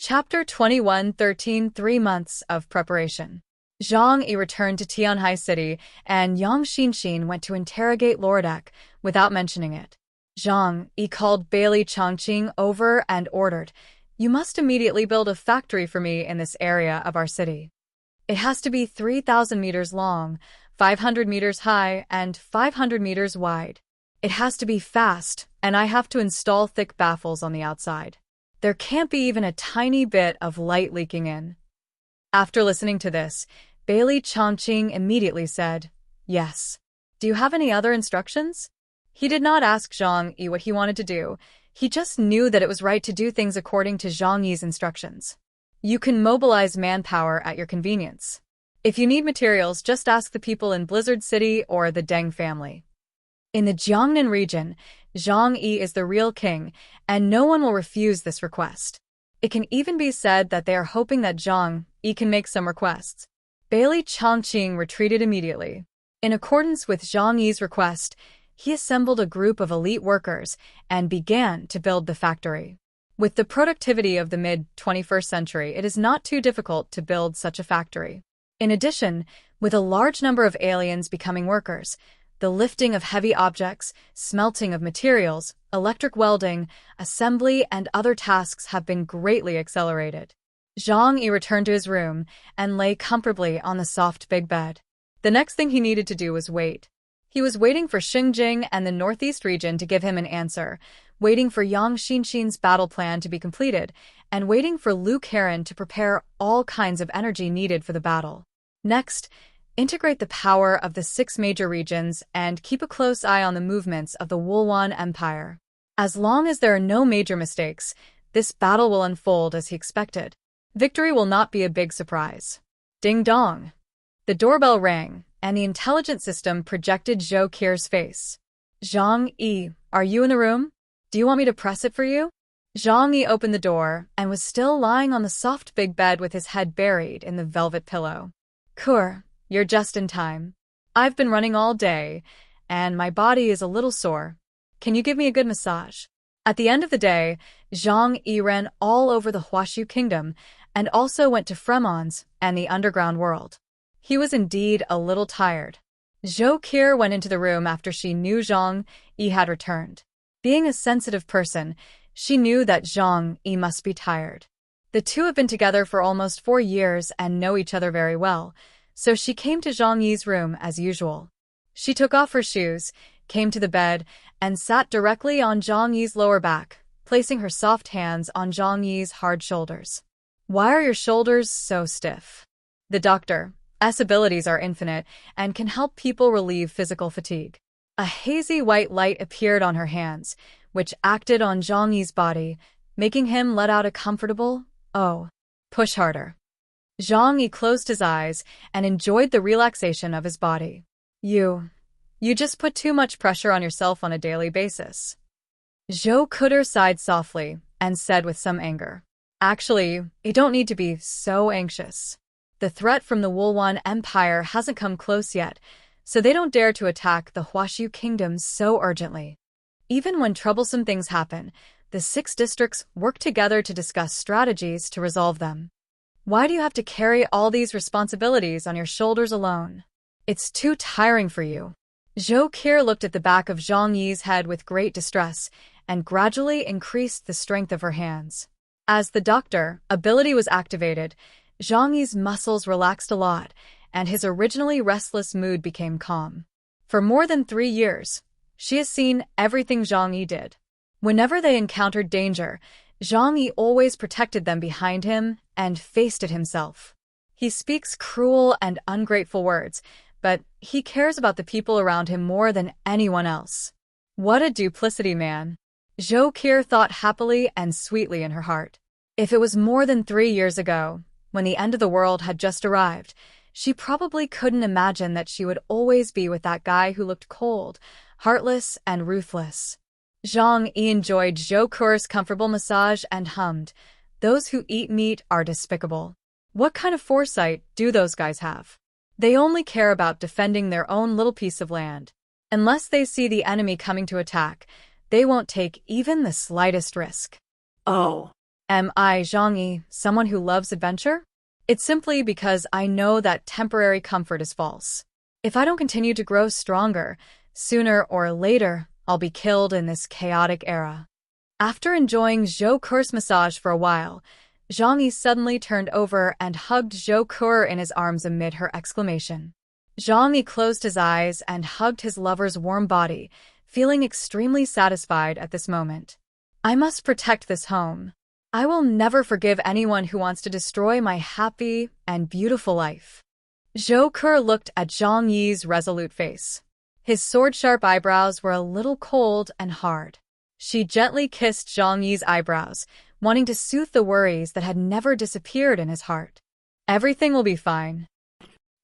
Chapter 21, 13, 3 months of preparation. Zhang Yi returned to Tianhai City, and Yang Xinxin went to interrogate Lordek without mentioning it. Zhang Yi called Bailey Chongqing over and ordered, "You must immediately build a factory for me in this area of our city. It has to be 3,000 meters long, 500 meters high, and 500 meters wide. It has to be fast, and I have to install thick baffles on the outside. There can't be even a tiny bit of light leaking in." After listening to this, Bailey Chongqing immediately said, "Yes. Do you have any other instructions?" He did not ask Zhang Yi what he wanted to do. He just knew that it was right to do things according to Zhang Yi's instructions. You can mobilize manpower at your convenience. If you need materials, just ask the people in Blizzard City or the Deng family. In the Jiangnan region, Zhang Yi is the real king, and no one will refuse this request. It can even be said that they are hoping that Zhang Yi can make some requests. Bailey Chongqing retreated immediately. In accordance with Zhang Yi's request, he assembled a group of elite workers and began to build the factory. With the productivity of the mid-21st century, it is not too difficult to build such a factory. In addition, with a large number of aliens becoming workers, the lifting of heavy objects, smelting of materials, electric welding, assembly, and other tasks have been greatly accelerated. Zhang Yi returned to his room and lay comfortably on the soft big bed. The next thing he needed to do was wait. He was waiting for Xinjiang and the Northeast region to give him an answer, waiting for Yang Xinxin's battle plan to be completed, and waiting for Liu Karen to prepare all kinds of energy needed for the battle. Next, integrate the power of the 6 major regions and keep a close eye on the movements of the Wulwan Empire. As long as there are no major mistakes, this battle will unfold as he expected. Victory will not be a big surprise. Ding dong. The doorbell rang, and the intelligent system projected Zhou Qir's face. "Zhang Yi, are you in the room? Do you want me to press it for you?" Zhang Yi opened the door and was still lying on the soft big bed with his head buried in the velvet pillow. "Kur, you're just in time. I've been running all day, and my body is a little sore. Can you give me a good massage?" At the end of the day, Zhang Yi ran all over the Huashu kingdom and also went to Fremon's and the underground world. He was indeed a little tired. Zhou Qir went into the room after she knew Zhang Yi had returned. Being a sensitive person, she knew that Zhang Yi must be tired. The two have been together for almost 4 years and know each other very well, so she came to Zhang Yi's room as usual. She took off her shoes, came to the bed, and sat directly on Zhang Yi's lower back, placing her soft hands on Zhang Yi's hard shoulders. "Why are your shoulders so stiff?" The doctor's abilities are infinite and can help people relieve physical fatigue. A hazy white light appeared on her hands, which acted on Zhang Yi's body, making him let out a comfortable, "Oh." "Push harder." Zhang Yi closed his eyes and enjoyed the relaxation of his body. You just put too much pressure on yourself on a daily basis." Zhou Qir sighed softly and said with some anger, "Actually, you don't need to be so anxious. The threat from the Wulwan Empire hasn't come close yet, so they don't dare to attack the Huashu kingdom so urgently. Even when troublesome things happen, the 6 districts work together to discuss strategies to resolve them. Why do you have to carry all these responsibilities on your shoulders alone? It's too tiring for you." Zhou Qir looked at the back of Zhang Yi's head with great distress and gradually increased the strength of her hands. As the doctor's ability was activated, Zhang Yi's muscles relaxed a lot, and his originally restless mood became calm. For more than 3 years, she has seen everything Zhang Yi did. Whenever they encountered danger, Zhang Yi always protected them behind him and faced it himself. He speaks cruel and ungrateful words, but he cares about the people around him more than anyone else. What a duplicity man. Zhou Qir thought happily and sweetly in her heart. If it was more than 3 years ago, when the end of the world had just arrived, she probably couldn't imagine that she would always be with that guy who looked cold, heartless, and ruthless. Zhang Yi enjoyed Zhou Qir's comfortable massage and hummed, "Those who eat meat are despicable. What kind of foresight do those guys have? They only care about defending their own little piece of land. Unless they see the enemy coming to attack, they won't take even the slightest risk." Oh. Am I, Zhang Yi, someone who loves adventure? It's simply because I know that temporary comfort is false. If I don't continue to grow stronger, sooner or later, I'll be killed in this chaotic era. After enjoying Zhou Ke's massage for a while, Zhang Yi suddenly turned over and hugged Zhou Ke in his arms amid her exclamation. Zhang Yi closed his eyes and hugged his lover's warm body, feeling extremely satisfied at this moment. I must protect this home. I will never forgive anyone who wants to destroy my happy and beautiful life. Zhou Ke looked at Zhang Yi's resolute face. His sword-sharp eyebrows were a little cold and hard. She gently kissed Zhang Yi's eyebrows, wanting to soothe the worries that had never disappeared in his heart. Everything will be fine.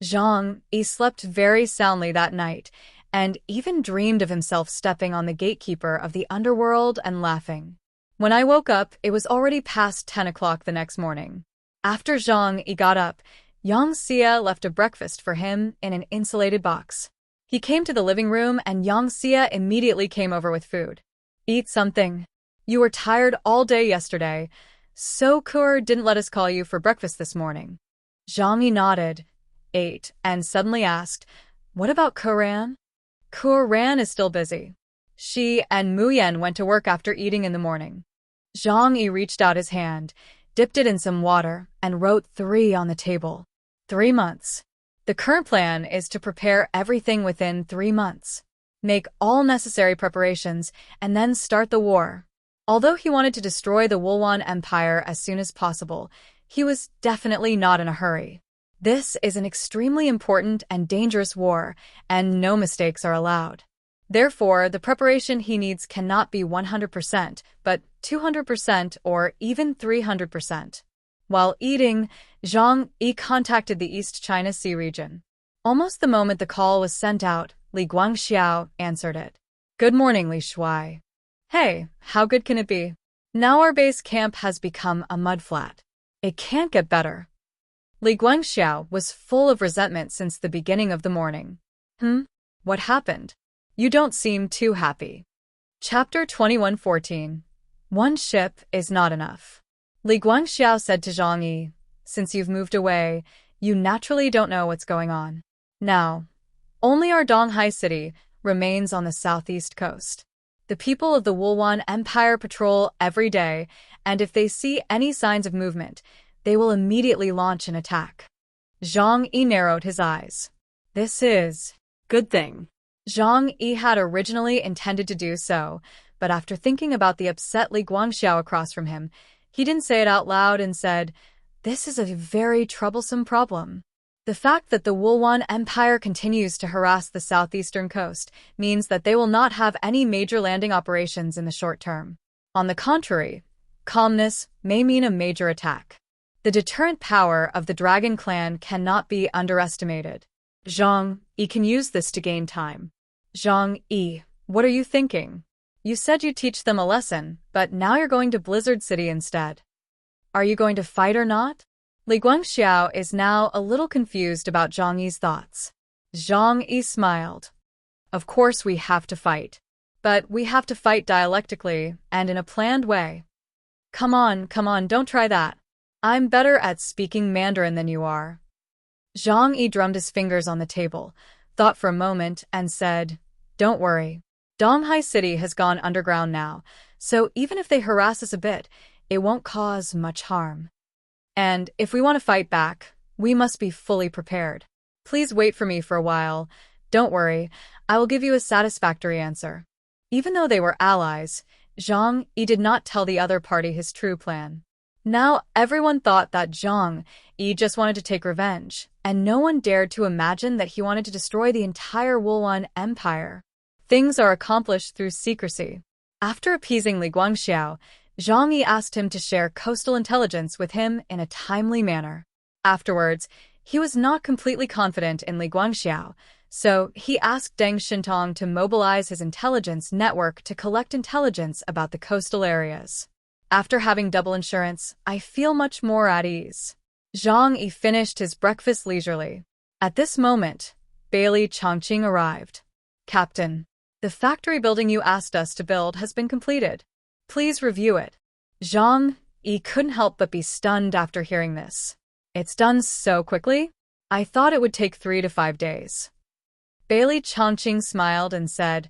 Zhang Yi slept very soundly that night, and even dreamed of himself stepping on the gatekeeper of the underworld and laughing. When I woke up, it was already past 10 o'clock the next morning. After Zhang Yi got up, Yang Xie left a breakfast for him in an insulated box. He came to the living room and Yang Xie immediately came over with food. Eat something. You were tired all day yesterday, so Ke didn't let us call you for breakfast this morning. Zhang Yi nodded, ate, and suddenly asked, what about Ke? Ke is still busy. She and Mu Yan went to work after eating in the morning. Zhang Yi reached out his hand, dipped it in some water, and wrote 3 on the table. 3 months. The current plan is to prepare everything within 3 months. Make all necessary preparations, and then start the war. Although he wanted to destroy the Wulwan Empire as soon as possible, he was definitely not in a hurry. This is an extremely important and dangerous war, and no mistakes are allowed. Therefore, the preparation he needs cannot be 100%, but 200% or even 300%. While eating, Zhang Yi contacted the East China Sea region. Almost the moment the call was sent out, Li Guangxiao answered it. Good morning, Li Shuai. Hey, how good can it be? Now our base camp has become a mudflat. It can't get better. Li Guangxiao was full of resentment since the beginning of the morning. What happened? You don't seem too happy. Chapter 21:14. One ship is not enough. Li Guangxiao said to Zhang Yi, since you've moved away, you naturally don't know what's going on. Now, only our Donghai city remains on the southeast coast. The people of the Wulwan Empire patrol every day, and if they see any signs of movement, they will immediately launch an attack. Zhang Yi narrowed his eyes. This is good thing. Zhang Yi had originally intended to do so, but after thinking about the upset Li Guangxiao across from him, he didn't say it out loud and said, this is a very troublesome problem. The fact that the Wulwan Empire continues to harass the southeastern coast means that they will not have any major landing operations in the short term. On the contrary, calmness may mean a major attack. The deterrent power of the Dragon Clan cannot be underestimated. Zhang Yi can use this to gain time. Zhang Yi, what are you thinking? You said you'd teach them a lesson, but now you're going to Blizzard City instead. Are you going to fight or not? Li Guangxiao is now a little confused about Zhang Yi's thoughts. Zhang Yi smiled. Of course we have to fight. But we have to fight dialectically and in a planned way. Come on, don't try that. I'm better at speaking Mandarin than you are. Zhang Yi drummed his fingers on the table, thought for a moment, and said, don't worry. Donghai City has gone underground now, so even if they harass us a bit, it won't cause much harm. And if we want to fight back, we must be fully prepared. Please wait for me for a while. Don't worry, I will give you a satisfactory answer. Even though they were allies, Zhang Yi did not tell the other party his true plan. Now everyone thought that Zhang Yi just wanted to take revenge, and no one dared to imagine that he wanted to destroy the entire Wulwan Empire. Things are accomplished through secrecy. After appeasing Li Guangxiao, Zhang Yi asked him to share coastal intelligence with him in a timely manner. Afterwards, he was not completely confident in Li Guangxiao, so he asked Deng Shintong to mobilize his intelligence network to collect intelligence about the coastal areas. After having double insurance, I feel much more at ease. Zhang Yi finished his breakfast leisurely. At this moment, Bailey Chongqing arrived. Captain, the factory building you asked us to build has been completed. Please review it. Zhang Yi couldn't help but be stunned after hearing this. It's done so quickly? I thought it would take 3 to 5 days. Bailey Chongqing smiled and said,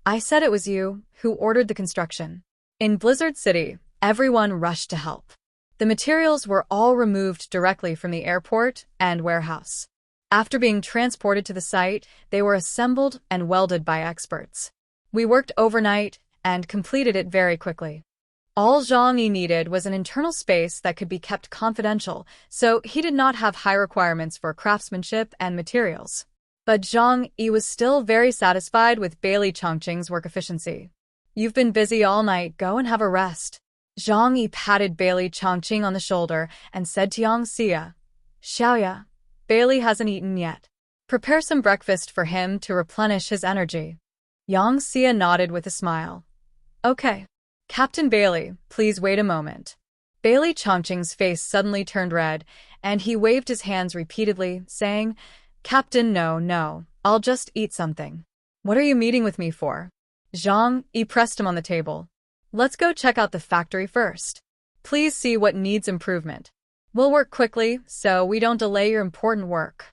I said it was you who ordered the construction. In Blizzard City, everyone rushed to help. The materials were all removed directly from the airport and warehouse. After being transported to the site, they were assembled and welded by experts. We worked overnight and completed it very quickly. All Zhang Yi needed was an internal space that could be kept confidential, so he did not have high requirements for craftsmanship and materials. But Zhang Yi was still very satisfied with Bailey Chongqing's work efficiency. You've been busy all night, go and have a rest. Zhang Yi patted Bailey Chongqing on the shoulder and said to Yang Xia, Xiaoya, Bailey hasn't eaten yet. Prepare some breakfast for him to replenish his energy. Yang Xia nodded with a smile. Okay. Captain Bailey, please wait a moment. Bailey Chongqing's face suddenly turned red, and he waved his hands repeatedly, saying, Captain, no, I'll just eat something. What are you meeting with me for? Zhang Yi pressed him on the table. Let's go check out the factory first. Please see what needs improvement. We'll work quickly, so we don't delay your important work.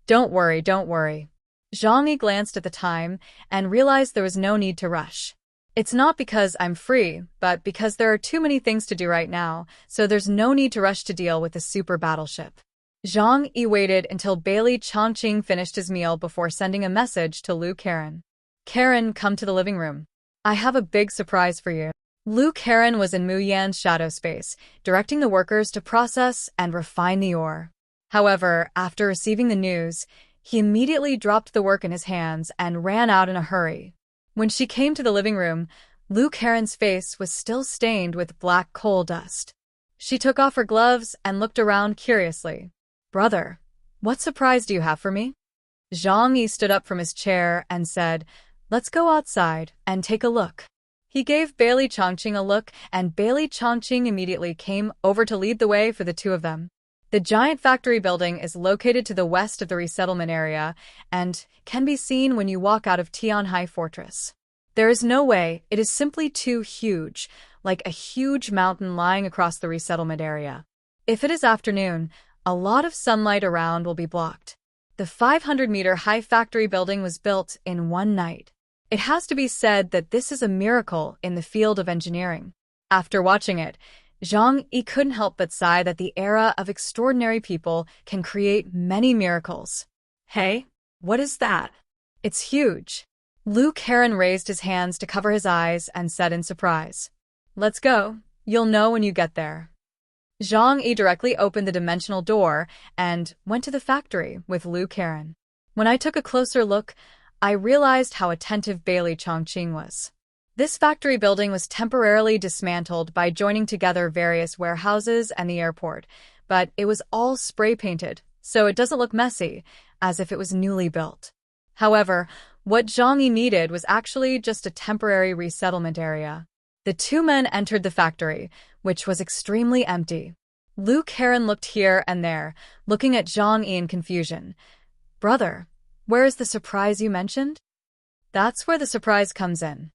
Don't worry. Zhang Yi glanced at the time and realized there was no need to rush. It's not because I'm free, but because there are too many things to do right now, so there's no need to rush to deal with the super battleship. Zhang Yi waited until Bailey Chongqing finished his meal before sending a message to Lu Karen. Karen, come to the living room. I have a big surprise for you. Lu Karen was in Mu Yan's shadow space, directing the workers to process and refine the ore. However, after receiving the news, he immediately dropped the work in his hands and ran out in a hurry. When she came to the living room, Lu Karen's face was still stained with black coal dust. She took off her gloves and looked around curiously. Brother, what surprise do you have for me? Zhang Yi stood up from his chair and said, Let's go outside and take a look. He gave Bailey Chongqing a look, and Bailey Chongqing immediately came over to lead the way for the two of them. The giant factory building is located to the west of the resettlement area and can be seen when you walk out of Tianhai Fortress. There is no way, it is simply too huge, like a huge mountain lying across the resettlement area. If it is afternoon, a lot of sunlight around will be blocked. The 500-meter-high factory building was built in one night. It has to be said that this is a miracle in the field of engineering. After watching it, Zhang Yi couldn't help but sigh that the era of extraordinary people can create many miracles. Hey, what is that? It's huge. Lu Karen raised his hands to cover his eyes and said in surprise, Let's go. You'll know when you get there. Zhang Yi directly opened the dimensional door and went to the factory with Lu Karen. When I took a closer look, I realized how attentive Bailey Chongqing was. This factory building was temporarily dismantled by joining together various warehouses and the airport, but it was all spray-painted, so it doesn't look messy, as if it was newly built. However, what Zhang Yi needed was actually just a temporary resettlement area. The two men entered the factory, which was extremely empty. Lu Karen looked here and there, looking at Zhang Yi in confusion. Brother, where is the surprise you mentioned? That's where the surprise comes in.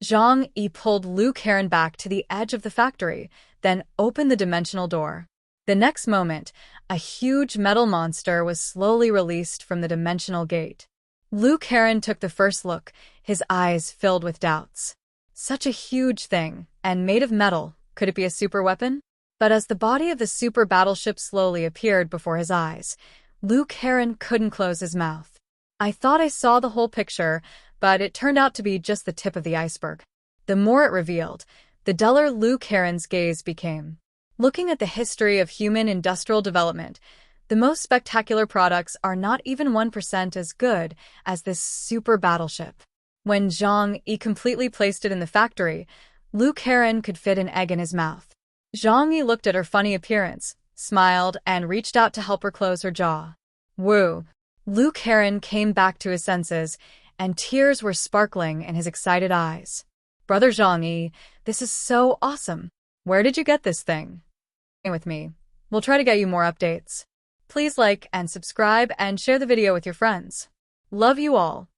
Zhang Yi pulled Lu Karen back to the edge of the factory, then opened the dimensional door. The next moment, a huge metal monster was slowly released from the dimensional gate. Lu Karen took the first look, his eyes filled with doubts. Such a huge thing, and made of metal, could it be a super weapon? But as the body of the super battleship slowly appeared before his eyes, Lu Karen couldn't close his mouth. I thought I saw the whole picture, but it turned out to be just the tip of the iceberg. The more it revealed, the duller Lu Karen's gaze became. Looking at the history of human industrial development, the most spectacular products are not even 1% as good as this super battleship. When Zhang Yi completely placed it in the factory, Lu Karen could fit an egg in his mouth. Zhang Yi looked at her funny appearance, smiled, and reached out to help her close her jaw. Woo! Lu Karen came back to his senses, and tears were sparkling in his excited eyes. Brother Zhang Yi, this is so awesome. Where did you get this thing? With me. We'll try to get you more updates. Please like and subscribe and share the video with your friends. Love you all.